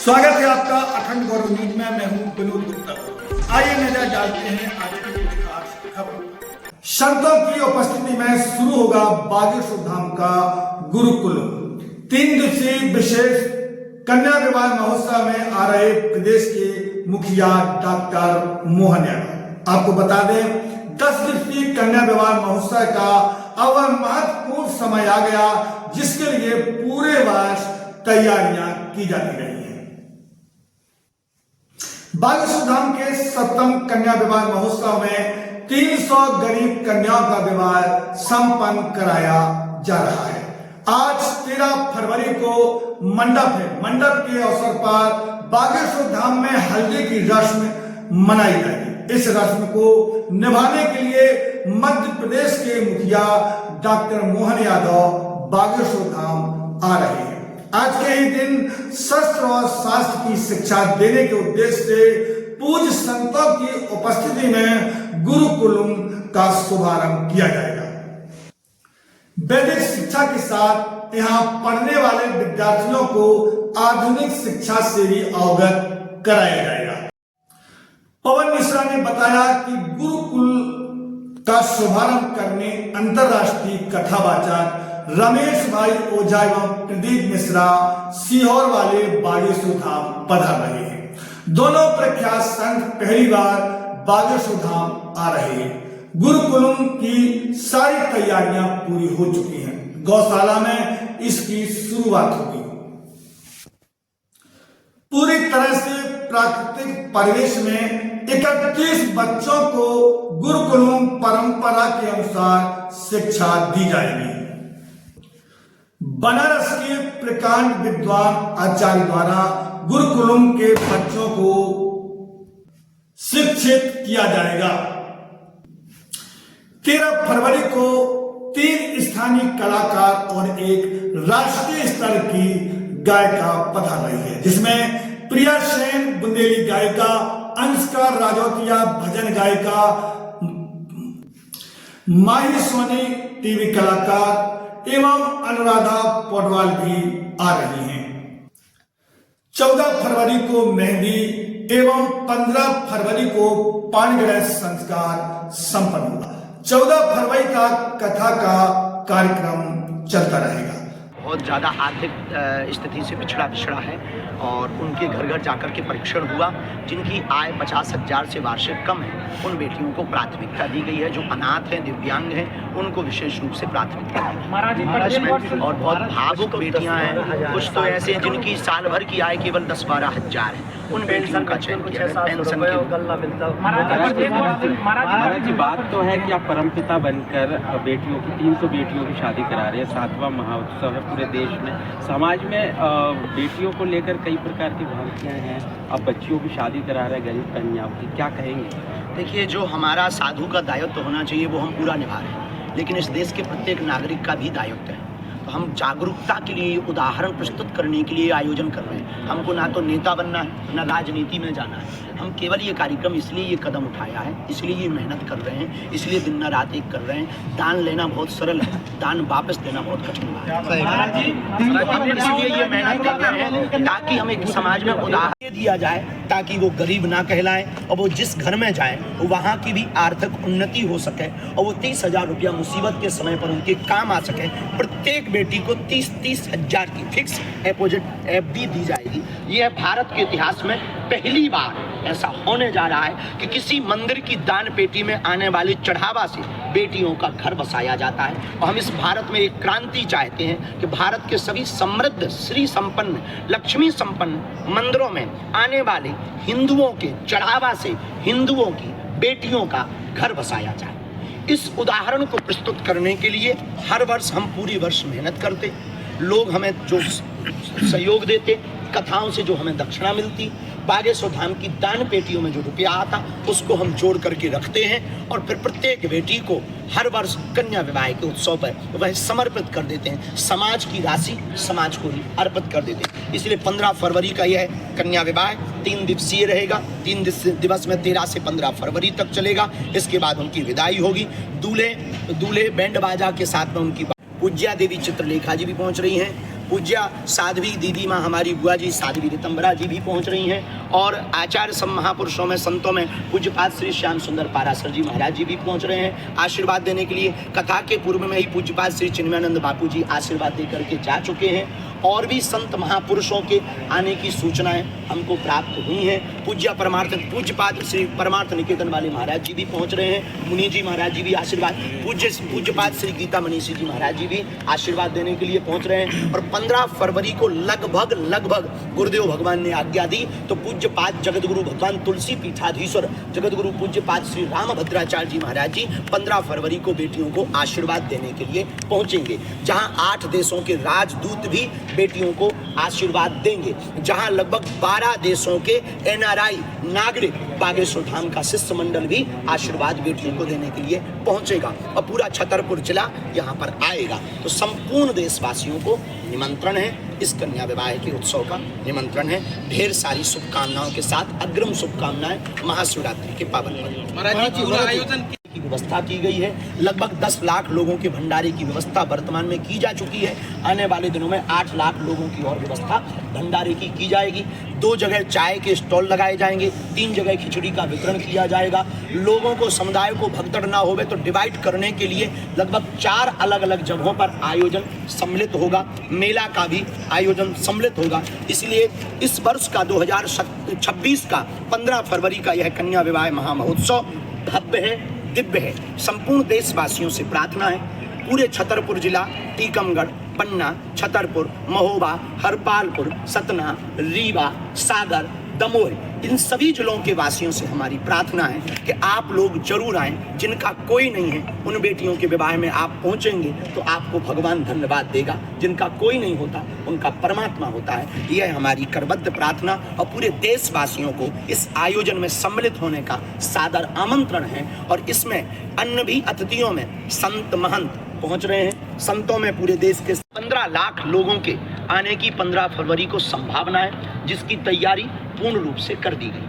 स्वागत है आपका अखंड गौरव न्यूज में। मैं हूं विनोद गुप्ता। आइए नजर डालते हैं आज की कुछ खास खबरों। संतों की उपस्थिति में शुरू होगा बागेश्वर धाम का गुरुकुल। 3 दिवसीय विशेष कन्या विवाह महोत्सव में आ रहे प्रदेश के मुखिया डॉक्टर मोहन यादव। आपको बता दें 10 दिवसीय कन्या विवाह महोत्सव का अब महत्वपूर्ण समय आ गया, जिसके लिए पूरे वर्ष तैयारियां की जाती रही है। बागेश्वर धाम के 7वें कन्या विवाह महोत्सव में 300 गरीब कन्याओं का विवाह संपन्न कराया जा रहा है। आज 13 फरवरी को मंडप के अवसर पर बागेश्वर धाम में हल्दी की रस्म मनाई जाएगी। इस रस्म को निभाने के लिए मध्य प्रदेश के मुखिया डॉक्टर मोहन यादव बागेश्वर धाम आ रहे हैं। आज के ही दिन शस्त्र और शास्त्र की शिक्षा देने के उद्देश्य से पूज्य संतों की उपस्थिति में गुरुकुलम का शुभारंभ किया जाएगा। वैदिक शिक्षा के साथ यहाँ पढ़ने वाले विद्यार्थियों को आधुनिक शिक्षा से भी अवगत कराया जाएगा। पवन मिश्रा ने बताया कि गुरुकुल का शुभारंभ करने अंतरराष्ट्रीय कथावाचक रमेश भाई ओझा एवं प्रदीप मिश्रा सीहोर वाले बागेश्वर धाम पधार रहे हैं। दोनों प्रख्यात संत पहली बार बागेश्वर धाम आ रहे हैं। गुरुकुलम की सारी तैयारियां पूरी हो चुकी हैं। गौशाला में इसकी शुरुआत होगी। पूरी तरह से प्राकृतिक परिवेश में 31 बच्चों को गुरुकुलम परंपरा के अनुसार शिक्षा दी जाएगी। बनारस के प्रकांड विद्वान आचार्य द्वारा गुरुकुलम के बच्चों को शिक्षित किया जाएगा। 13 फरवरी को 3 स्थानीय कलाकार और एक राष्ट्रीय स्तर की गायिका पधार रही है, जिसमें प्रिया सेन बुंदेली गायिका, अंशका राजौतिया भजन गायिका, माही सोनी टीवी कलाकार एवं अनुराधा पौडवाल भी आ रही हैं। 14 फरवरी को मेहंदी एवं 15 फरवरी को पाणिग्रह संस्कार संपन्न होगा। 14 फरवरी का कथा का कार्यक्रम चलता रहेगा। बहुत ज़्यादा आर्थिक स्थिति से पिछड़ा है और उनके घर घर जाकर के परीक्षण हुआ। जिनकी आय 50,000 से वार्षिक कम है, उन बेटियों को प्राथमिकता दी गई है। जो अनाथ हैं, दिव्यांग हैं, उनको विशेष रूप से प्राथमिकता दी गई। और बहुत भावुक बेटियां हैं। कुछ तो ऐसे हैं जिनकी साल भर की आय केवल 10-12 हज़ार है, उन बेटियों का चयन किया है। पेंशन महाराज जी, बात तो है कि आप परमपिता बनकर बेटियों की 300 बेटियों की शादी करा रहे हैं। 7वां महोत्सव है पूरे देश में। समाज में बेटियों को लेकर कई प्रकार की भ्रांतियाँ हैं। अब बच्चियों की शादी करा रहे हैं, गरीब कन्याओं की, क्या कहेंगे? देखिए, जो हमारा साधु का दायित्व होना चाहिए वो हम पूरा निभा रहे हैं, लेकिन इस देश के प्रत्येक नागरिक का भी दायित्व है। तो हम जागरूकता के लिए, उदाहरण प्रस्तुत करने के लिए आयोजन कर रहे हैं। हमको ना तो नेता बनना है, ना राजनीति में जाना है। हम केवल ये कार्यक्रम इसलिए ये कदम उठाया है, इसलिए ये मेहनत कर रहे हैं, इसलिए दिन न रात एक कर रहे हैं। दान लेना बहुत सरल है, दान वापस देना बहुत कठिन है। इसलिए ये मेहनत कर रहे हैं ताकि हमें एक समाज में उदाहरण दिया जाए, ताकि वो गरीब ना कहलाएं और वो जिस घर में जाएं वहाँ की भी आर्थिक उन्नति हो सके और वो 30,000 रुपया मुसीबत के समय पर उनके काम आ सके। प्रत्येक बेटी को 30-30 हज़ार की फिक्स डिपॉजिट FD दी जाएगी। ये भारत के इतिहास में पहली बार ऐसा होने जा रहा है कि किसी मंदिर की दान पेटी में आने वाली चढ़ावा से बेटियों का घर बसाया जाता है। और हम इस भारत में एक क्रांति चाहते हैं कि भारत के सभी समृद्ध, श्री संपन्न, लक्ष्मी संपन्न मंदिरों में आने वाले हिंदुओं के चढ़ावा से हिंदुओं की बेटियों का घर बसाया जाए। इस उदाहरण को प्रस्तुत करने के लिए हर वर्ष हम पूरी वर्ष मेहनत करते। लोग हमें जो सहयोग देते, कथाओं से जो हमें दक्षिणा मिलती, बागेश्वर धाम की दान पेटियों में जो रुपया आता, उसको हम जोड़ करके रखते हैं और फिर प्रत्येक बेटी को हर वर्ष कन्या विवाह के उत्सव पर वह समर्पित कर देते हैं। समाज की राशि समाज को ही अर्पित कर देते हैं। इसलिए 15 फरवरी का यह कन्या विवाह 3 दिवसीय रहेगा। 3 दिवस में 13 से 15 फरवरी तक चलेगा। इसके बाद उनकी विदाई होगी। दूल्हे बैंड बाजा के साथ में उनकी पूज्या देवी चित्रलेखा जी भी पहुंच रही हैं। पूज्या साध्वी दीदी माँ हमारी बुआ जी साध्वी रितंबरा जी भी पहुँच रही हैं, और आचार्य सब महापुरुषों में संतों में पूज्यपाद श्री श्याम सुंदर पारासर जी महाराज जी भी पहुँच रहे हैं आशीर्वाद देने के लिए। कथा के पूर्व में ही पूज्यपाद श्री चिन्मयानंद बापू जी आशीर्वाद दे करके जा चुके हैं, और भी संत महापुरुषों के आने की सूचनाएं हमको प्राप्त हुई हैं। पूज्यपाद श्री परमार्थ निकेतन वाले महाराज जी भी पहुंच रहे हैं, मुनि जी महाराज जी भी आशीर्वाद, पूज्यपाद श्री गीता मनीषी जी महाराज जी भी आशीर्वाद देने के लिए पहुंच रहे हैं। और 15 फरवरी को लगभग गुरुदेव भगवान ने आज्ञा दी तो पूज्यपाद जगतगुरु भगवान तुलसी पीठाधीश्वर जगतगुरु पूज्यपाद श्री रामभद्राचार्य जी महाराज जी 15 फरवरी को बेटियों को आशीर्वाद देने के लिए पहुंचेंगे, जहां 8 देशों के राजदूत भी बेटियों को आशीर्वाद देंगे, जहां लगभग 12 देशों के NRI नागरिक बागेश्वर धाम का शिष्टमंडल भी आशीर्वाद बेटियों को देने के लिए पहुंचेगा, और पूरा छतरपुर जिला यहां पर आएगा। तो संपूर्ण देशवासियों को निमंत्रण है, इस कन्या विवाह के उत्सव का निमंत्रण है। ढेर सारी शुभकामनाओं के साथ अग्रिम शुभकामनाएं महाशिवरात्रि के पावन पर्व की व्यवस्था की गई है। लगभग 10 लाख लोगों के भंडारे की व्यवस्था वर्तमान में की जा चुकी है। आने वाले दिनों में 8 लाख लोगों की और व्यवस्था भंडारे की जाएगी। 2 जगह चाय के स्टॉल लगाए जाएंगे, 3 जगह खिचड़ी का वितरण किया जाएगा। लोगों को, समुदाय को भगदड़ ना होवे तो डिवाइड करने के लिए लगभग 4 अलग अलग जगहों पर आयोजन सम्मिलित होगा। मेला का भी आयोजन सम्मिलित होगा। इसलिए इस वर्ष का 2026 का 15 फरवरी का यह कन्या विवाह महामहोत्सव भव्य है, दिव्य है। संपूर्ण देशवासियों से प्रार्थना है, पूरे छतरपुर जिला, टीकमगढ़, पन्ना, छतरपुर, महोबा, हरपालपुर, सतना, रीवा, सागर, दमोह, इन सभी जिलों के वासियों से हमारी प्रार्थना है कि आप लोग जरूर आएं। जिनका कोई नहीं है उन बेटियों के विवाह में आप पहुंचेंगे तो आपको भगवान धन्यवाद देगा। जिनका कोई नहीं होता उनका परमात्मा होता है। यह हमारी करबद्ध प्रार्थना, और पूरे देशवासियों को इस आयोजन में सम्मिलित होने का सादर आमंत्रण है। और इसमें अन्य भी अतिथियों में संत महंत पहुंच रहे हैं। संतों में पूरे देश के 15 लाख लोगों के आने की 15 फरवरी को संभावना है, जिसकी तैयारी पूर्ण रूप से कर दी गई।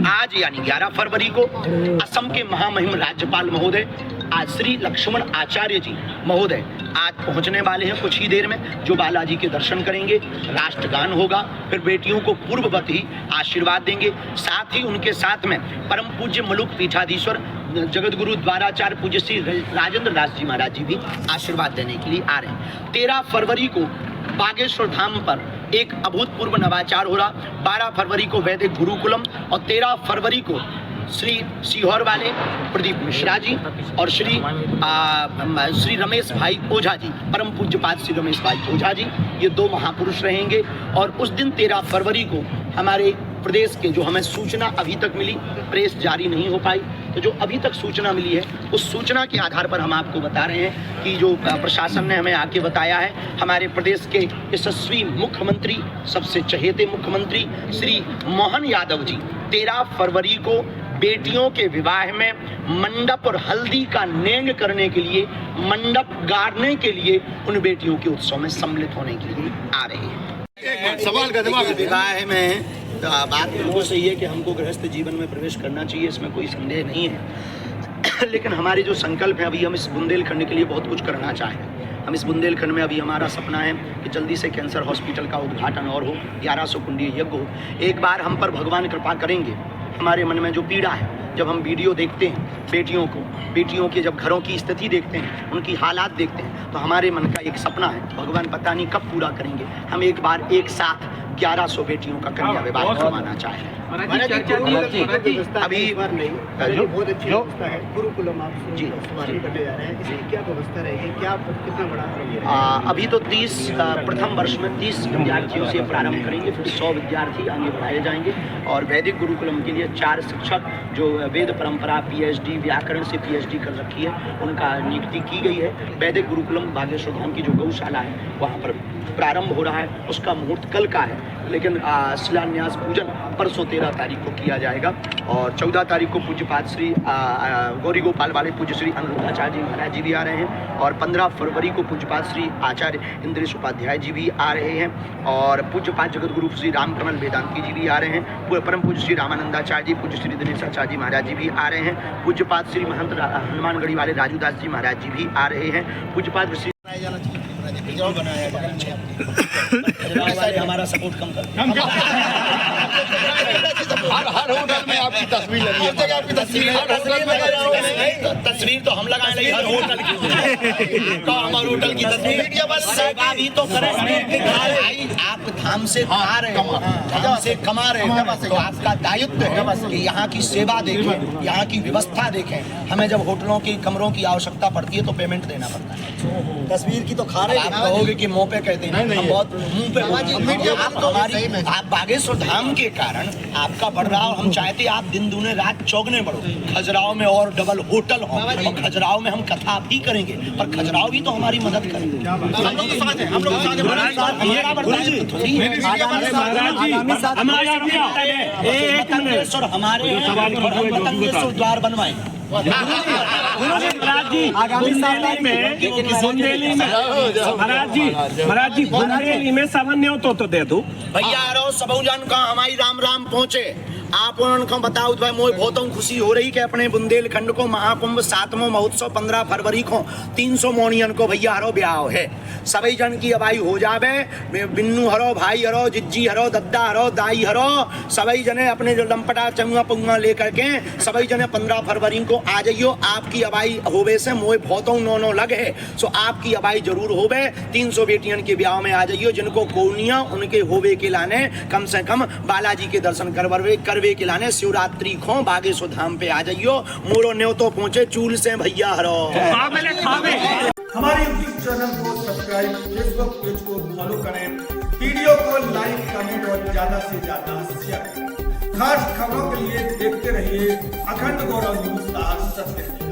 आज यानी 11 फरवरी को असम के महामहिम राज्यपाल महोदय आज श्री लक्ष्मण आचार्य जी महोदय आज पहुंचने वाले हैं कुछ ही देर में, जो बालाजी के दर्शन करेंगे, राष्ट्रगान होगा, फिर बेटियों को पूर्ववत ही आशीर्वाद देंगे। साथ ही उनके साथ में परम पूज्य मलुक पीठाधीश्वर जगतगुरु द्वाराचार्य पूज्य श्री राजेंद्र दास जी महाराज जी भी आशीर्वाद देने के लिए आ रहे हैं। 13 फरवरी को बागेश्वर धाम पर एक अभूतपूर्व नवाचार हो रहा। 12 फरवरी को वैदिक गुरुकुलम, और 13 फरवरी को श्री सीहोर वाले प्रदीप मिश्रा जी और श्री रमेश भाई ओझा जी, परम पूज्यपाद श्री रमेश भाई ओझा जी, ये 2 महापुरुष रहेंगे। और उस दिन 13 फरवरी को हमारे प्रदेश के, जो हमें सूचना अभी तक मिली, प्रेस जारी नहीं हो पाई, तो जो अभी तक सूचना मिली है उस सूचना के आधार पर हम आपको बता रहे हैं कि जो प्रशासन ने हमें आके बताया है, हमारे प्रदेश के यशस्वी मुख्यमंत्री, सबसे चहेते मुख्यमंत्री श्री मोहन यादव जी 13 फरवरी को बेटियों के विवाह में मंडप और हल्दी का नेंग करने के लिए, मंडप गाड़ने के लिए उन बेटियों के उत्सव में सम्मिलित होने के लिए आ रहे हैं। सवाल का जवाब। विवाह में तो बात बिल्कुल सही है कि हमको गृहस्थ जीवन में प्रवेश करना चाहिए, इसमें कोई संदेह नहीं है। लेकिन हमारे जो संकल्प है, अभी हम इस बुंदेलखंड के लिए बहुत कुछ करना चाहें। हम इस बुंदेलखंड में अभी हमारा सपना है कि जल्दी से कैंसर हॉस्पिटल का उद्घाटन और हो, 1100 कुंडीय यज्ञ हो। एक बार हम पर भगवान कृपा करेंगे। हमारे मन में जो पीड़ा है, जब हम वीडियो देखते हैं बेटियों के जब घरों की स्थिति देखते हैं, उनकी हालात देखते हैं, तो हमारे मन का एक सपना है, भगवान पता नहीं कब पूरा करेंगे। हम एक बार एक साथ 1100 बेटियों का कन्या विवाह करवाना चाह रहे हैं। अभी बहुत अच्छी व्यवस्था है। गुरुकुलम आप जी करने जा रहे हैं, इसकी क्या व्यवस्था रहेगी, क्या कितना बड़ा? अभी तो 30 प्रथम वर्ष में 30 विद्यार्थियों से प्रारंभ करेंगे, फिर 100 विद्यार्थी आगे बढ़ाए जाएंगे। और वैदिक गुरुकुलम के लिए 4 शिक्षक जो वेद परंपरा PhD व्याकरण से PhD कर रखी है, उनका नियुक्ति की गई है। वैदिक गुरुकुलम बागेश्वर धाम की जो गौशाला है वहाँ पर प्रारंभ हो रहा है। उसका मुहूर्त कल का है, लेकिन शिलान्यास पूजन परसों 13 तारीख को किया जाएगा। और 14 तारीख को पूज्यपाद श्री गौरी गोपाल वाले पूज्य श्री अनिरुद्धाचार्य जी महाराज जी भी आ रहे हैं। और 15 फरवरी को पूज्यपाद श्री आचार्य इंद्रेश उपाध्याय जी भी आ रहे हैं। और पूज्यपाद जगत गुरु श्री रामकमल वेदांती जी भी आ रहे हैं। परम पूज्य श्री रामानंदाचार्य जी, पूज्य श्री दिनेशाचार्य जी महाराज जी भी आ रहे हैं। पूज्यपाद श्री महंत हनुमानगढ़ी वाले राजूदास जी महाराज जी भी आ रहे हैं। पूज्यपाद श्री खजुराहो बनाया जा रहा है। खजुराहो वाले हमारा सपोर्ट कम करते हैं। हर होटल में आपकी तस्वीर लगी है, आपकी तस्वीर हर होटल में लगा रहा है। तस्वीर तो हम लगाए नहीं, हर होटल की तो हमारे होटल की तस्वीर बस सेवा भी तो करें। आप धाम से खा रहे हो, धाम से कमा रहे हो, तो आपका दायित्व है कि यहाँ की सेवा देखें, यहाँ की व्यवस्था देखें। हमें जब होटलों की कमरों की आवश्यकता पड़ती है तो पेमेंट देना पड़ता है। तस्वीर की तो खा रहे हैं, आप कहोगे कि मुंह पे कहते हैं, हम बहुत मुंह पे हमारी आप बागेश्वर धाम के कारण आपका बढ़ रहा, और हम चाहते आप दिन दूने रात चौगने बढ़ो। खजुराहो में और डबल होटल हो, और खजुराहो में हम कथा भी करेंगे, पर खजुराहो भी तो हमारी मदद करेंगे। हमारे मतंगेश्वर द्वार बनवाए। महाराज जी बुंदेली में सामान्य तो दे दो भैया रो सबू जन का हमारी राम राम पहुँचे। आप उनको बताओ भाई मोए बहुत खुशी हो रही कि अपने बुंदेलखंड को महाकुंभ 7वां महोत्सव 15 फरवरी को 300 मोनियन को भैया हरो ब्याह है। सभी जन की अबाई हो जावे, बिन्नू हरो, भाई हरो, जिज्जी हरो, दद्दा हरो, दाई हरो, सभी जने अपने जो लंपटा चंगा पुंगा लेकर के सभी जने 15 फरवरी को आ जाइयो। आपकी अबाई होवे से मोए बहुत नो लगे, सो आपकी अबाई जरूर होवे। 300 बेटियन के ब्याह में आ जाइयो, जिनको कोनिया उनके होवे के लाने कम से कम बालाजी के दर्शन करवे के लाने शिवरात्रि को बागेश्वर धाम पे आ जाइयो। मोरो न्यो तो पहुंचे चूल से भैया हरो। हमारे यूट्यूब चैनल को सब्सक्राइब, फेसबुक पेज को फॉलो करें, वीडियो को लाइक, कमेंट और ज्यादा से ज्यादा शेयर करें। खास खबरों के लिए देखते रहिए अखंड गौरव न्यूज़। सत्य है।